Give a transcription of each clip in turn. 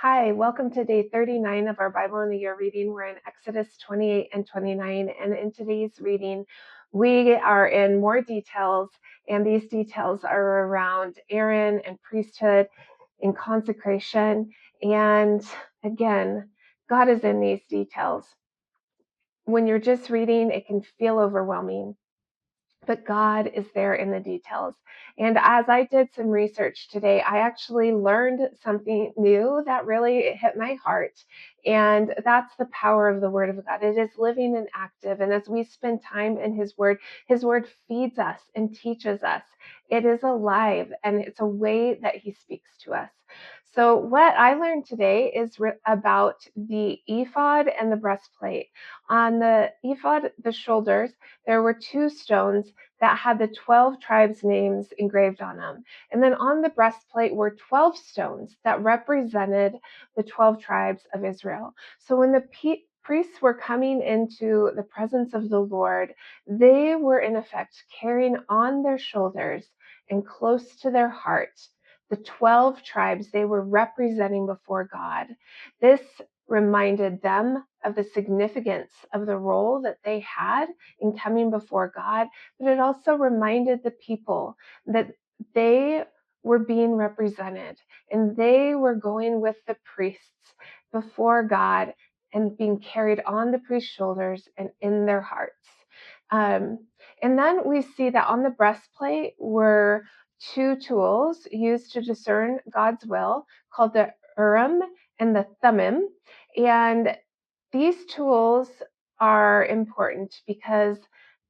Hi, welcome to day 39 of our Bible in a Year reading. We're in Exodus 28 and 29, and in today's reading, we are in more details, and these details are around Aaron and priesthood and consecration. And again, God is in these details. When you're just reading, it can feel overwhelming, but God is there in the details. And as I did some research today, I actually learned something new that really hit my heart. And that's the power of the Word of God. It is living and active. And as we spend time in His Word feeds us and teaches us. It is alive, and it's a way that He speaks to us. So what I learned today is about the ephod and the breastplate. On the ephod, the shoulders, there were two stones that had the 12 tribes' names engraved on them. And then on the breastplate were 12 stones that represented the 12 tribes of Israel. So when the priests were coming into the presence of the Lord, they were in effect carrying on their shoulders and close to their heart the 12 tribes they were representing before God. This reminded them of the significance of the role that they had in coming before God, but it also reminded the people that they were being represented and they were going with the priests before God and being carried on the priest's shoulders and in their hearts. And then we see that on the breastplate were two tools used to discern God's will called the Urim and the Thummim. And these tools are important because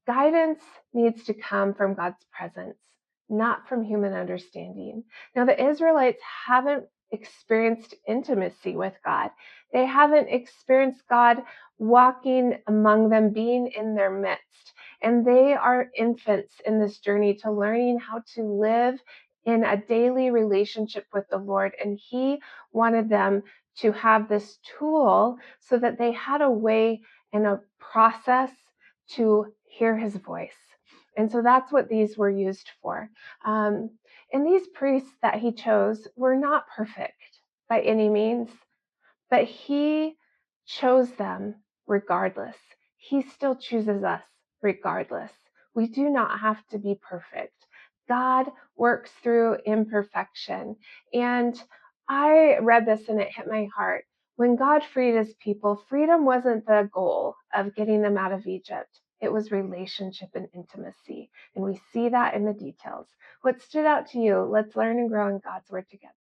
guidance needs to come from God's presence, not from human understanding. Now, the Israelites haven't experienced intimacy with God. They haven't experienced God walking among them, being in their midst. And they are infants in this journey to learning how to live in a daily relationship with the Lord. And He wanted them to have this tool so that they had a way and a process to hear His voice. And so that's what these were used for. And these priests that He chose were not perfect by any means, but He chose them regardless. He still chooses us regardless. We do not have to be perfect. God works through imperfection. And I read this and it hit my heart. When God freed His people, freedom wasn't the goal of getting them out of Egypt. It was relationship and intimacy. And we see that in the details. What stood out to you? Let's learn and grow in God's Word together.